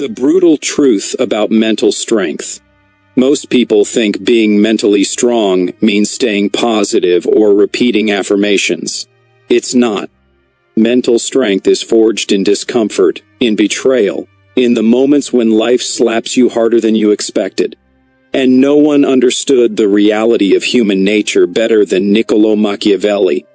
The brutal truth about mental strength. Most people think being mentally strong means staying positive or repeating affirmations. It's not. Mental strength is forged in discomfort, in betrayal, in the moments when life slaps you harder than you expected. And no one understood the reality of human nature better than Niccolò Machiavelli.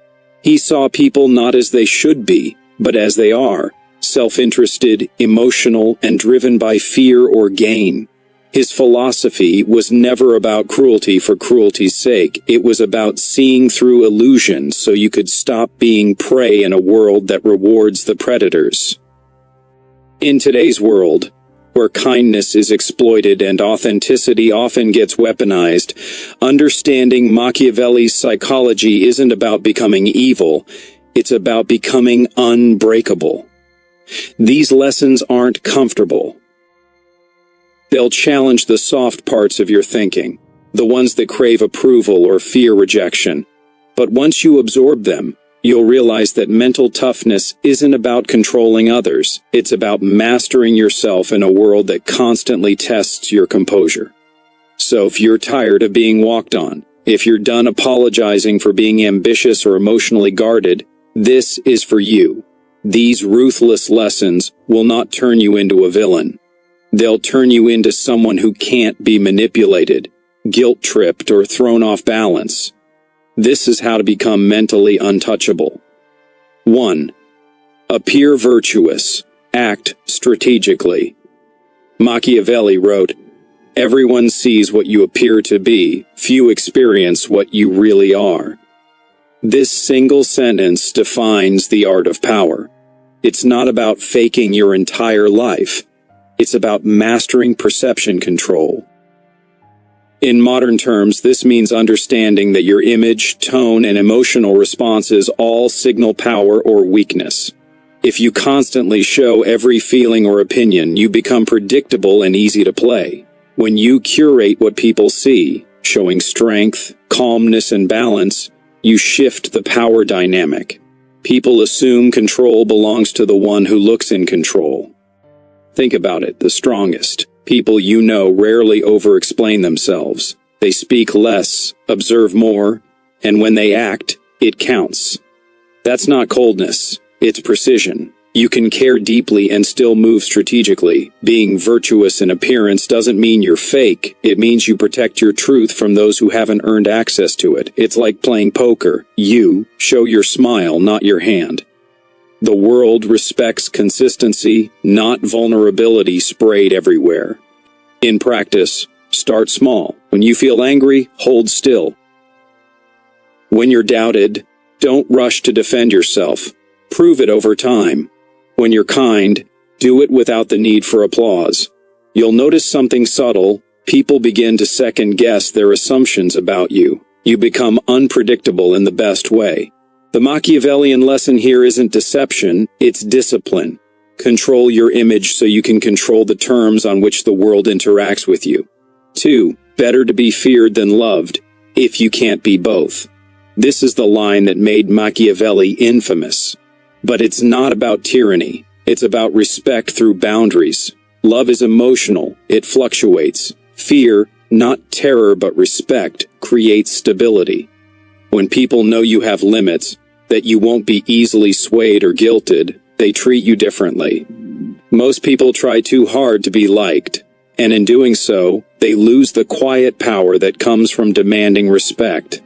He saw people not as they should be, but as they are, self-interested, emotional, and driven by fear or gain. His philosophy was never about cruelty for cruelty's sake. It was about seeing through illusion so you could stop being prey in a world that rewards the predators. In today's world, where kindness is exploited and authenticity often gets weaponized, understanding Machiavelli's psychology isn't about becoming evil, it's about becoming unbreakable. These lessons aren't comfortable. They'll challenge the soft parts of your thinking, the ones that crave approval or fear rejection. But once you absorb them, you'll realize that mental toughness isn't about controlling others. It's about mastering yourself in a world that constantly tests your composure. So if you're tired of being walked on, if you're done apologizing for being ambitious or emotionally guarded, this is for you. These ruthless lessons will not turn you into a villain. They'll turn you into someone who can't be manipulated, guilt-tripped, or thrown off balance. This is how to become mentally untouchable. 1. Appear virtuous. Act strategically. Machiavelli wrote, "Everyone sees what you appear to be, few experience what you really are." This single sentence defines the art of power. It's not about faking your entire life. It's about mastering perception control. In modern terms, this means understanding that your image, tone, and emotional responses all signal power or weakness. If you constantly show every feeling or opinion, you become predictable and easy to play. When you curate what people see, showing strength, calmness, and balance, you shift the power dynamic. People assume control belongs to the one who looks in control. Think about it, the strongest people you know rarely over-explain themselves. They speak less, observe more, and when they act, it counts. That's not coldness, it's precision. You can care deeply and still move strategically. Being virtuous in appearance doesn't mean you're fake. It means you protect your truth from those who haven't earned access to it. It's like playing poker. You show your smile, not your hand. The world respects consistency, not vulnerability sprayed everywhere. In practice, start small. When you feel angry, hold still. When you're doubted, don't rush to defend yourself. Prove it over time. When you're kind, do it without the need for applause. You'll notice something subtle. People begin to second-guess their assumptions about you. You become unpredictable in the best way. The Machiavellian lesson here isn't deception, it's discipline. Control your image so you can control the terms on which the world interacts with you. 2. Better to be feared than loved, if you can't be both. This is the line that made Machiavelli infamous. But it's not about tyranny. It's about respect through boundaries. Love is emotional. It fluctuates. Fear, not terror but respect, creates stability. When people know you have limits, that you won't be easily swayed or guilted, they treat you differently. Most people try too hard to be liked, and in doing so, they lose the quiet power that comes from demanding respect.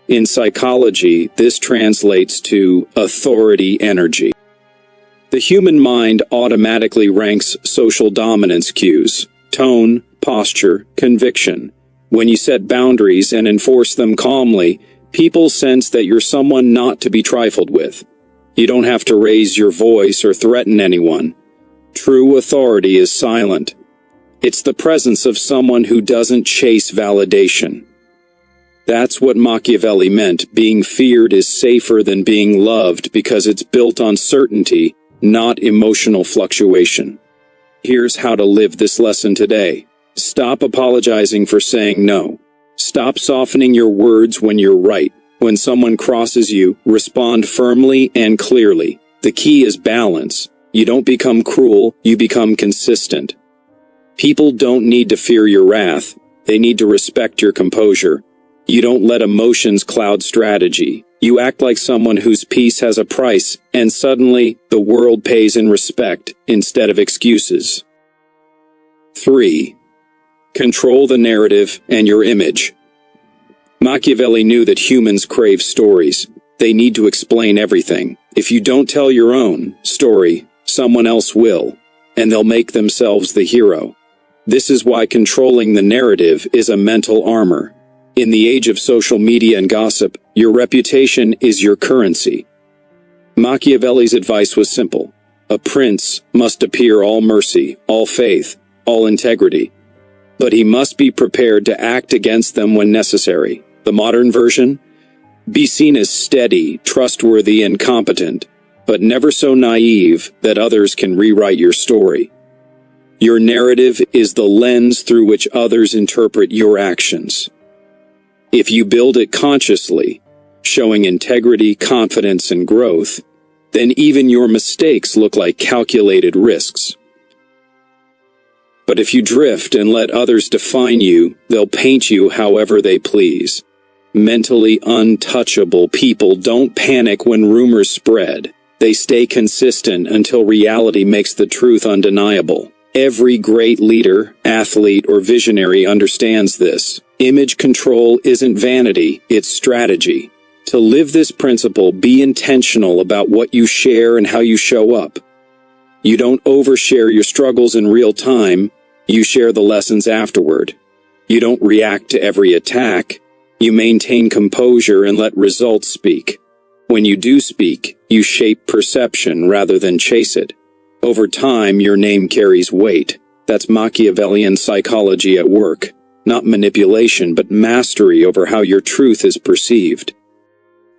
In psychology, this translates to authority energy. The human mind automatically ranks social dominance cues: tone, posture, conviction. When you set boundaries and enforce them calmly, people sense that you're someone not to be trifled with. You don't have to raise your voice or threaten anyone. True authority is silent. It's the presence of someone who doesn't chase validation. That's what Machiavelli meant. Being feared is safer than being loved because it's built on certainty, not emotional fluctuation. Here's how to live this lesson today. Stop apologizing for saying no. Stop softening your words when you're right. When someone crosses you, respond firmly and clearly. The key is balance. You don't become cruel, you become consistent. People don't need to fear your wrath, they need to respect your composure. You don't let emotions cloud strategy. You act like someone whose peace has a price, and suddenly, the world pays in respect, instead of excuses. 3. Control the narrative and your image. Machiavelli knew that humans crave stories. They need to explain everything. If you don't tell your own story, someone else will, and they'll make themselves the hero. This is why controlling the narrative is a mental armor. In the age of social media and gossip, your reputation is your currency. Machiavelli's advice was simple. A prince must appear all mercy, all faith, all integrity. But he must be prepared to act against them when necessary. The modern version? Be seen as steady, trustworthy, and competent, but never so naive that others can rewrite your story. Your narrative is the lens through which others interpret your actions. If you build it consciously, showing integrity, confidence, and growth, then even your mistakes look like calculated risks. But if you drift and let others define you, they'll paint you however they please. Mentally untouchable people don't panic when rumors spread. They stay consistent until reality makes the truth undeniable. Every great leader, athlete, or visionary understands this. Image control isn't vanity, it's strategy. To live this principle, be intentional about what you share and how you show up. You don't overshare your struggles in real time, you share the lessons afterward. You don't react to every attack, you maintain composure and let results speak. When you do speak, you shape perception rather than chase it. Over time, your name carries weight. That's Machiavellian psychology at work. Not manipulation, but mastery over how your truth is perceived.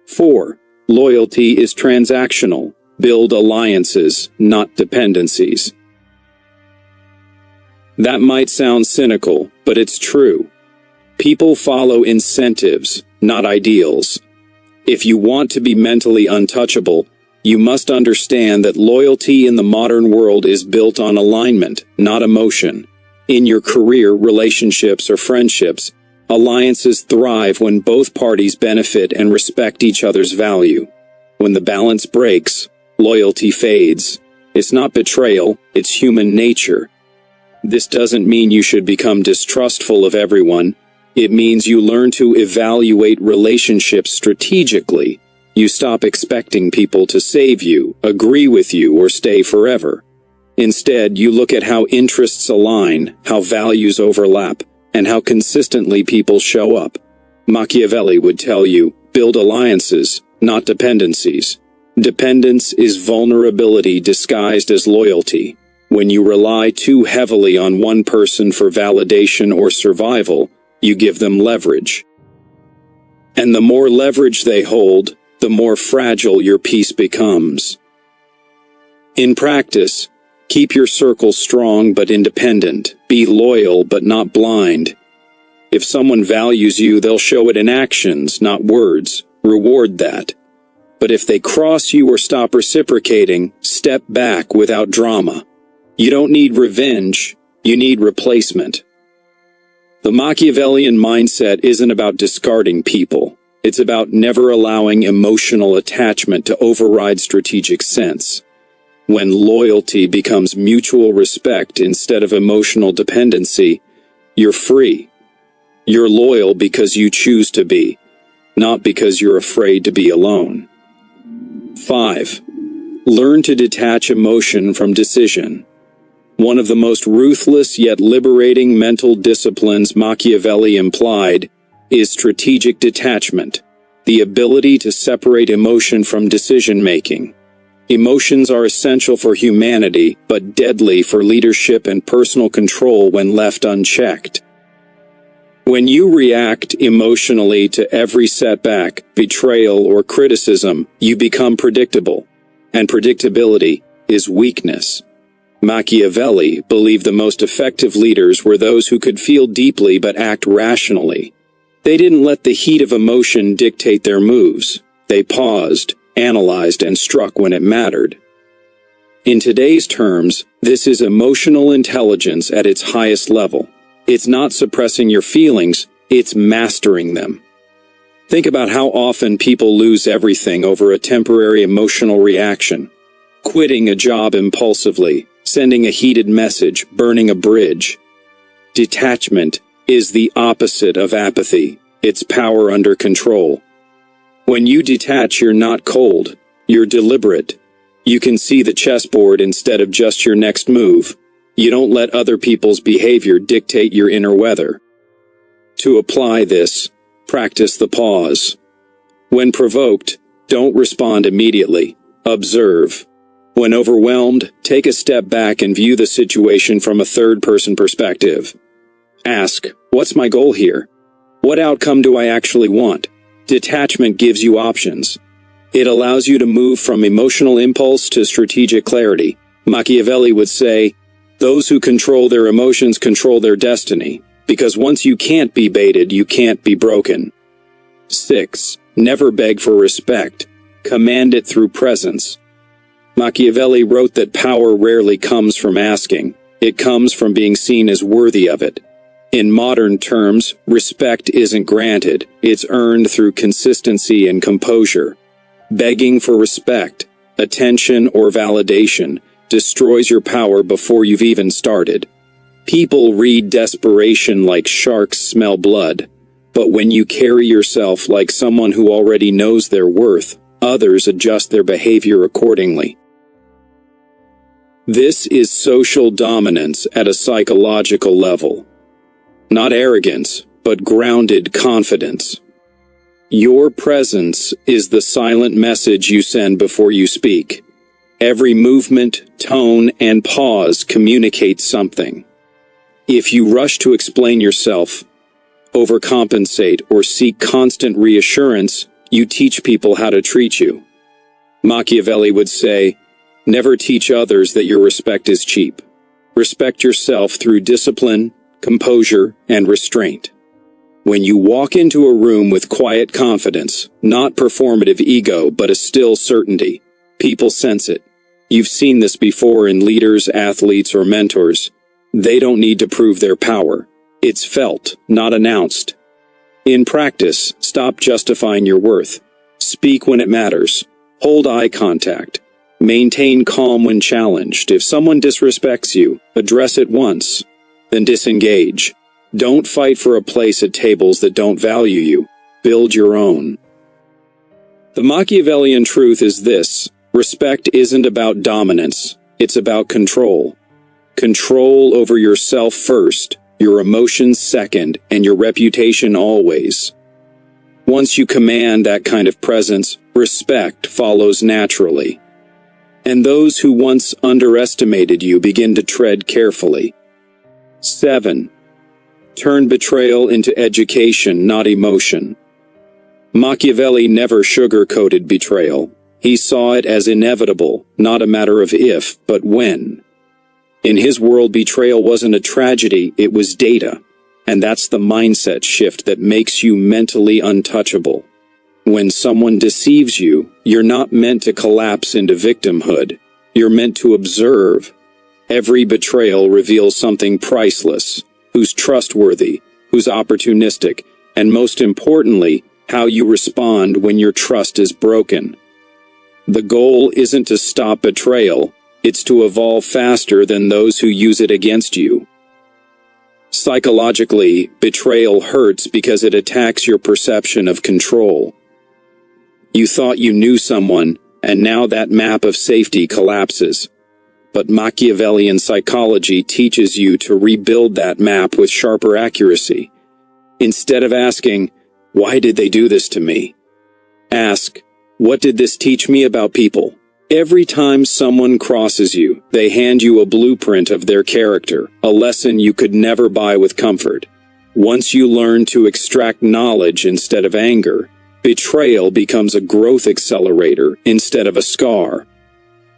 4. Loyalty is transactional. Build alliances, not dependencies. That might sound cynical, but it's true. People follow incentives, not ideals. If you want to be mentally untouchable, you must understand that loyalty in the modern world is built on alignment, not emotion. In your career, relationships, or friendships, alliances thrive when both parties benefit and respect each other's value. When the balance breaks, loyalty fades. It's not betrayal, it's human nature. This doesn't mean you should become distrustful of everyone. It means you learn to evaluate relationships strategically. You stop expecting people to save you, agree with you, or stay forever. Instead, you look at how interests align, how values overlap, and how consistently people show up. Machiavelli would tell you, build alliances, not dependencies. Dependence is vulnerability disguised as loyalty. When you rely too heavily on one person for validation or survival, you give them leverage. And the more leverage they hold, the more fragile your peace becomes. In practice, keep your circle strong but independent. Be loyal but not blind. If someone values you, they'll show it in actions, not words. Reward that. But if they cross you or stop reciprocating, step back without drama. You don't need revenge, you need replacement. The Machiavellian mindset isn't about discarding people. It's about never allowing emotional attachment to override strategic sense. When loyalty becomes mutual respect instead of emotional dependency, you're free. You're loyal because you choose to be, not because you're afraid to be alone. 5. Learn to detach emotion from decision. One of the most ruthless yet liberating mental disciplines Machiavelli implied is strategic detachment, the ability to separate emotion from decision-making. Emotions are essential for humanity, but deadly for leadership and personal control when left unchecked. When you react emotionally to every setback, betrayal, or criticism, you become predictable, and predictability is weakness. Machiavelli believed the most effective leaders were those who could feel deeply but act rationally. They didn't let the heat of emotion dictate their moves. They paused, analyzed, and struck when it mattered. In today's terms, this is emotional intelligence at its highest level. It's not suppressing your feelings, it's mastering them. Think about how often people lose everything over a temporary emotional reaction. Quitting a job impulsively, sending a heated message, burning a bridge. Detachment is the opposite of apathy. It's power under control. When you detach, you're not cold, you're deliberate. You can see the chessboard instead of just your next move. You don't let other people's behavior dictate your inner weather. To apply this, practice the pause. When provoked, don't respond immediately. Observe. When overwhelmed, take a step back and view the situation from a third-person perspective. Ask, what's my goal here? What outcome do I actually want? Detachment gives you options. It allows you to move from emotional impulse to strategic clarity. Machiavelli would say, those who control their emotions control their destiny, because once you can't be baited, you can't be broken. 6. Never beg for respect. Command it through presence. Machiavelli wrote that power rarely comes from asking. It comes from being seen as worthy of it. In modern terms, respect isn't granted. It's earned through consistency and composure. Begging for respect, attention, or validation destroys your power before you've even started. People read desperation like sharks smell blood, but when you carry yourself like someone who already knows their worth, others adjust their behavior accordingly. This is social dominance at a psychological level. Not arrogance, but grounded confidence. Your presence is the silent message you send before you speak. Every movement, tone, and pause communicates something. If you rush to explain yourself, overcompensate, or seek constant reassurance, you teach people how to treat you. Machiavelli would say, never teach others that your respect is cheap. Respect yourself through discipline, composure, and restraint. When you walk into a room with quiet confidence, not performative ego, but a still certainty, people sense it. You've seen this before in leaders, athletes, or mentors. They don't need to prove their power. It's felt, not announced. In practice, stop justifying your worth. Speak when it matters. Hold eye contact. Maintain calm when challenged. If someone disrespects you, address it once, then disengage. Don't fight for a place at tables that don't value you. Build your own. The Machiavellian truth is this: respect isn't about dominance, it's about control. Control over yourself first, your emotions second, and your reputation always. Once you command that kind of presence, respect follows naturally. And those who once underestimated you begin to tread carefully. 7. Turn betrayal into education, not emotion. Machiavelli never sugar-coated betrayal. He saw it as inevitable, not a matter of if, but when. In his world, betrayal wasn't a tragedy, it was data. And that's the mindset shift that makes you mentally untouchable. When someone deceives you, you're not meant to collapse into victimhood. You're meant to observe. Every betrayal reveals something priceless. Who's trustworthy, who's opportunistic, and most importantly, how you respond when your trust is broken. The goal isn't to stop betrayal, it's to evolve faster than those who use it against you. Psychologically, betrayal hurts because it attacks your perception of control. You thought you knew someone, and now that map of safety collapses. But Machiavellian psychology teaches you to rebuild that map with sharper accuracy. Instead of asking, why did they do this to me? Ask, what did this teach me about people? Every time someone crosses you, they hand you a blueprint of their character, a lesson you could never buy with comfort. Once you learn to extract knowledge instead of anger, betrayal becomes a growth accelerator instead of a scar.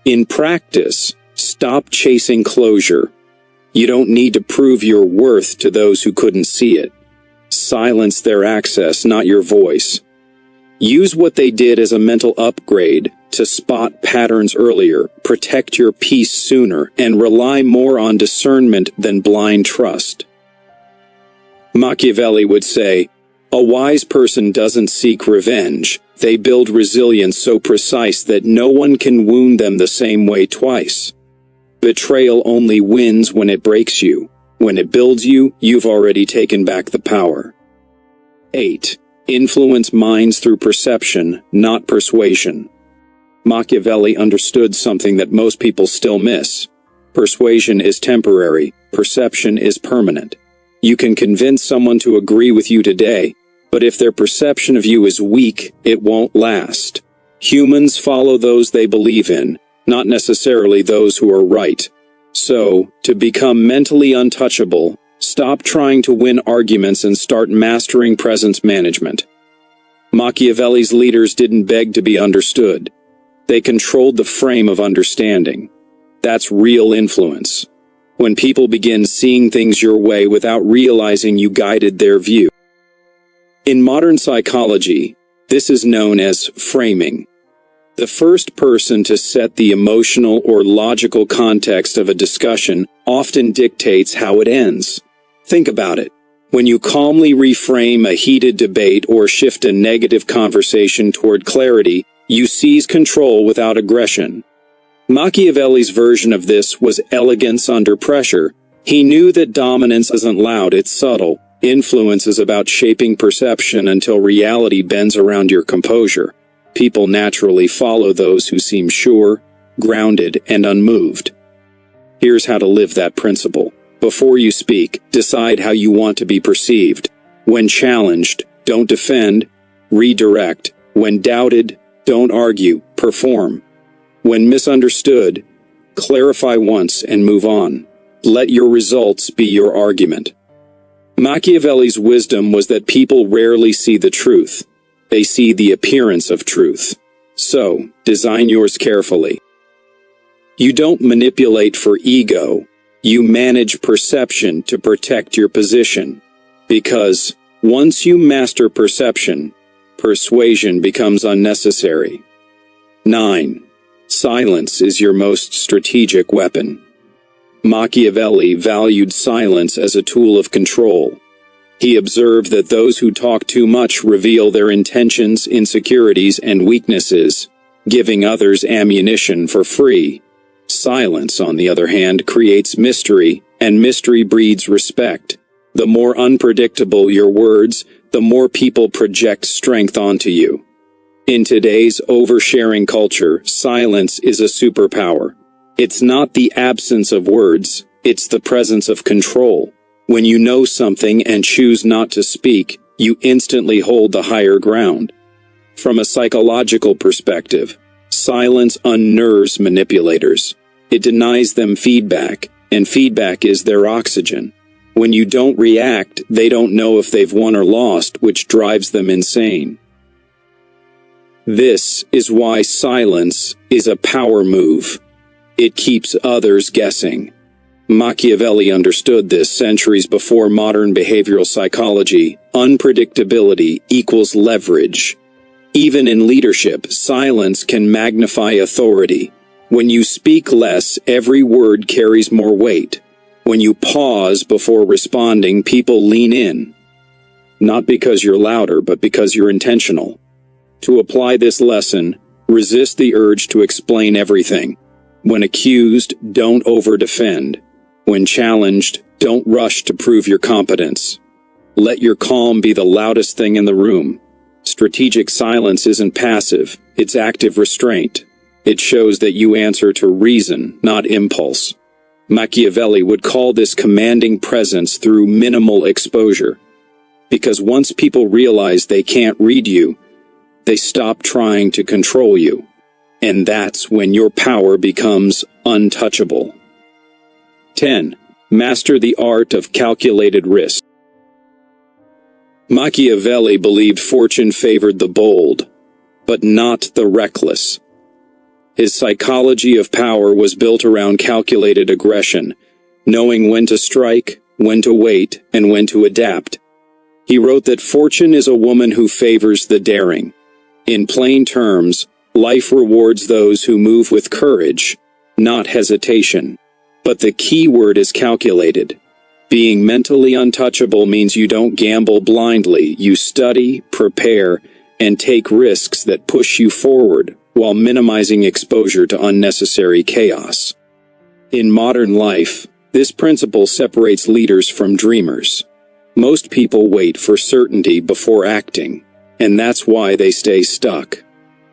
In practice, stop chasing closure. You don't need to prove your worth to those who couldn't see it. Silence their access, not your voice. Use what they did as a mental upgrade to spot patterns earlier, protect your peace sooner, and rely more on discernment than blind trust. Machiavelli would say, "A wise person doesn't seek revenge. They build resilience so precise that no one can wound them the same way twice. Betrayal only wins when it breaks you. When it builds you, you've already taken back the power." 8. Influence minds through perception, not persuasion. Machiavelli understood something that most people still miss. Persuasion is temporary, perception is permanent. You can convince someone to agree with you today, but if their perception of you is weak, it won't last. Humans follow those they believe in, not necessarily those who are right. So, to become mentally untouchable, stop trying to win arguments and start mastering presence management. Machiavelli's leaders didn't beg to be understood. They controlled the frame of understanding. That's real influence. When people begin seeing things your way without realizing you guided their view. In modern psychology, this is known as framing. The first person to set the emotional or logical context of a discussion often dictates how it ends. Think about it. When you calmly reframe a heated debate or shift a negative conversation toward clarity, you seize control without aggression. Machiavelli's version of this was elegance under pressure. He knew that dominance isn't loud, it's subtle. Influence is about shaping perception until reality bends around your composure. People naturally follow those who seem sure, grounded, and unmoved. Here's how to live that principle. Before you speak, decide how you want to be perceived. When challenged, don't defend, redirect. When doubted, don't argue, perform. When misunderstood, clarify once and move on. Let your results be your argument. Machiavelli's wisdom was that people rarely see the truth. They see the appearance of truth. So, design yours carefully. You don't manipulate for ego. You manage perception to protect your position. Because once you master perception, persuasion becomes unnecessary. 9. Silence is your most strategic weapon. Machiavelli valued silence as a tool of control. He observed that those who talk too much reveal their intentions, insecurities, and weaknesses, giving others ammunition for free. Silence, on the other hand, creates mystery, and mystery breeds respect. The more unpredictable your words, the more people project strength onto you. In today's oversharing culture, silence is a superpower. It's not the absence of words, it's the presence of control. When you know something and choose not to speak, you instantly hold the higher ground. From a psychological perspective, silence unnerves manipulators. It denies them feedback, and feedback is their oxygen. When you don't react, they don't know if they've won or lost, which drives them insane. This is why silence is a power move. It keeps others guessing. Machiavelli understood this centuries before modern behavioral psychology. Unpredictability equals leverage. Even in leadership, silence can magnify authority. When you speak less, every word carries more weight. When you pause before responding, people lean in. Not because you're louder, but because you're intentional. To apply this lesson, resist the urge to explain everything. When accused, don't over-defend. When challenged, don't rush to prove your competence. Let your calm be the loudest thing in the room. Strategic silence isn't passive, it's active restraint. It shows that you answer to reason, not impulse. Machiavelli would call this commanding presence through minimal exposure. Because once people realize they can't read you, they stop trying to control you. And that's when your power becomes untouchable. 10. Master the art of calculated risk. Machiavelli believed fortune favored the bold, but not the reckless. His psychology of power was built around calculated aggression, knowing when to strike, when to wait, and when to adapt. He wrote that fortune is a woman who favors the daring. In plain terms, Life rewards those who move with courage, not hesitation. But the key word is calculated. Being mentally untouchable means you don't gamble blindly. You study, prepare, and take risks that push you forward while minimizing exposure to unnecessary chaos. In modern life, this principle separates leaders from dreamers. Most people wait for certainty before acting, and that's why they stay stuck.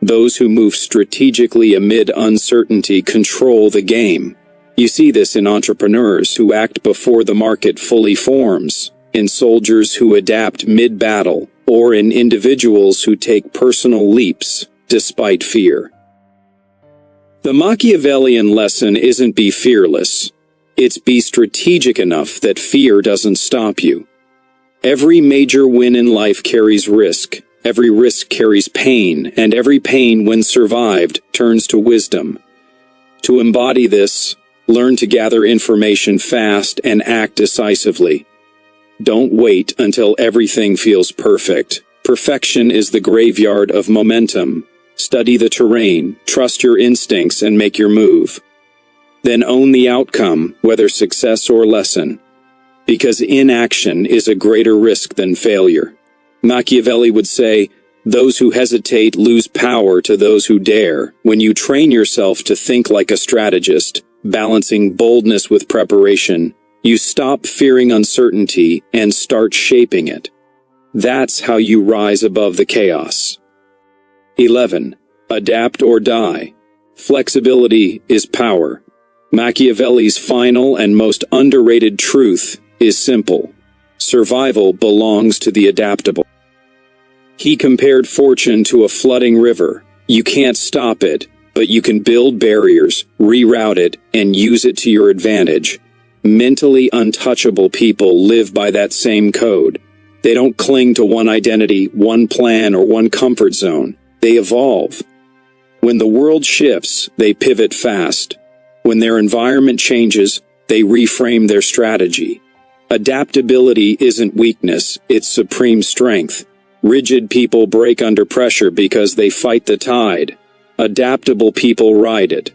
Those who move strategically amid uncertainty control the game. You see this in entrepreneurs who act before the market fully forms, in soldiers who adapt mid-battle, or in individuals who take personal leaps despite fear. The Machiavellian lesson isn't be fearless. It's be strategic enough that fear doesn't stop you. Every major win in life carries risk. Every risk carries pain, and every pain, when survived, turns to wisdom. To embody this, learn to gather information fast and act decisively. Don't wait until everything feels perfect. Perfection is the graveyard of momentum. Study the terrain, trust your instincts, and make your move. Then own the outcome, whether success or lesson. Because inaction is a greater risk than failure. Machiavelli would say, "Those who hesitate lose power to those who dare." When you train yourself to think like a strategist, balancing boldness with preparation, you stop fearing uncertainty and start shaping it. That's how you rise above the chaos. 11. Adapt or die. Flexibility is power. Machiavelli's final and most underrated truth is simple. Survival belongs to the adaptable. He compared fortune to a flooding river. You can't stop it, but you can build barriers, reroute it, and use it to your advantage. Mentally untouchable people live by that same code. They don't cling to one identity, one plan, or one comfort zone. They evolve. When the world shifts, they pivot fast. When their environment changes, they reframe their strategy. Adaptability isn't weakness, it's supreme strength. Rigid people break under pressure because they fight the tide. Adaptable people ride it.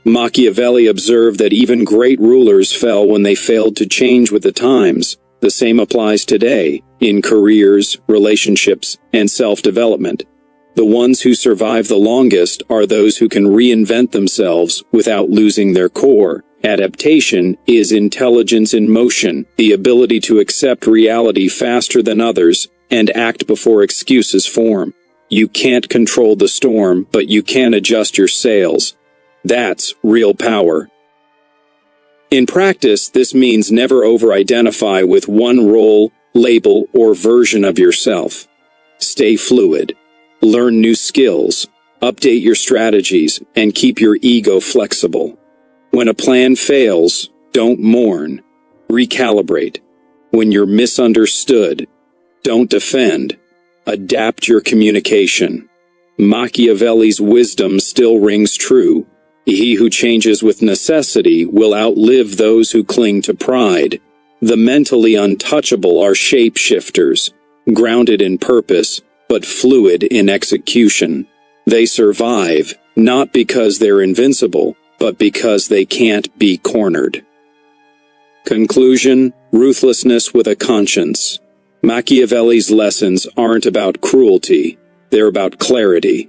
Machiavelli observed that even great rulers fell when they failed to change with the times. The same applies today, in careers, relationships, and self-development. The ones who survive the longest are those who can reinvent themselves without losing their core. Adaptation is intelligence in motion, the ability to accept reality faster than others and act before excuses form. You can't control the storm, but you can adjust your sails. That's real power. In practice, this means never over-identify with one role, label, or version of yourself. Stay fluid. Learn new skills, update your strategies, and keep your ego flexible. When a plan fails, don't mourn. Recalibrate. When you're misunderstood, don't defend. Adapt your communication. Machiavelli's wisdom still rings true. He who changes with necessity will outlive those who cling to pride. The mentally untouchable are shapeshifters, grounded in purpose, but fluid in execution. They survive, not because they're invincible, but because they can't be cornered. Conclusion: ruthlessness with a conscience. Machiavelli's lessons aren't about cruelty, they're about clarity.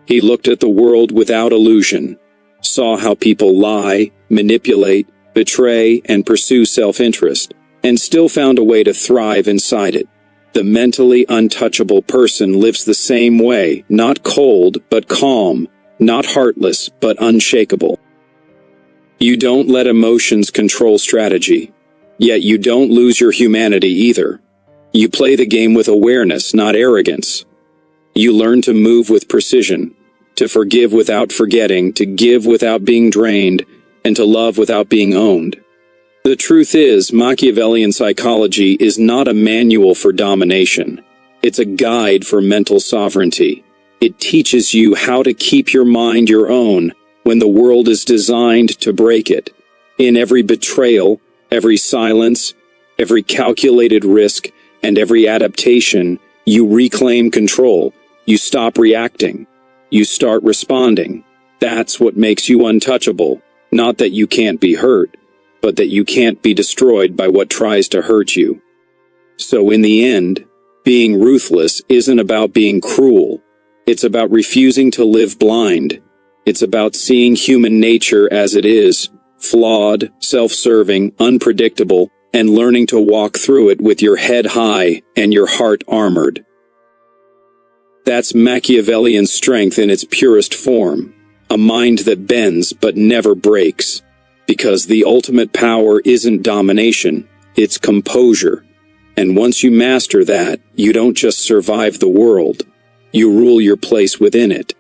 He looked at the world without illusion, saw how people lie, manipulate, betray, and pursue self-interest, and still found a way to thrive inside it. The mentally untouchable person lives the same way, not cold, but calm, not heartless, but unshakable. You don't let emotions control strategy, yet you don't lose your humanity either. You play the game with awareness, not arrogance. You learn to move with precision, to forgive without forgetting, to give without being drained, and to love without being owned. The truth is, Machiavellian psychology is not a manual for domination. It's a guide for mental sovereignty. It teaches you how to keep your mind your own when the world is designed to break it. In every betrayal, every silence, every calculated risk, and every adaptation, you reclaim control. You stop reacting. You start responding. That's what makes you untouchable. Not that you can't be hurt, but that you can't be destroyed by what tries to hurt you. So in the end, being ruthless isn't about being cruel. It's about refusing to live blind. It's about seeing human nature as it is, flawed, self-serving, unpredictable, and learning to walk through it with your head high and your heart armored. That's Machiavellian strength in its purest form, a mind that bends but never breaks, because the ultimate power isn't domination, it's composure. And once you master that, you don't just survive the world, you rule your place within it.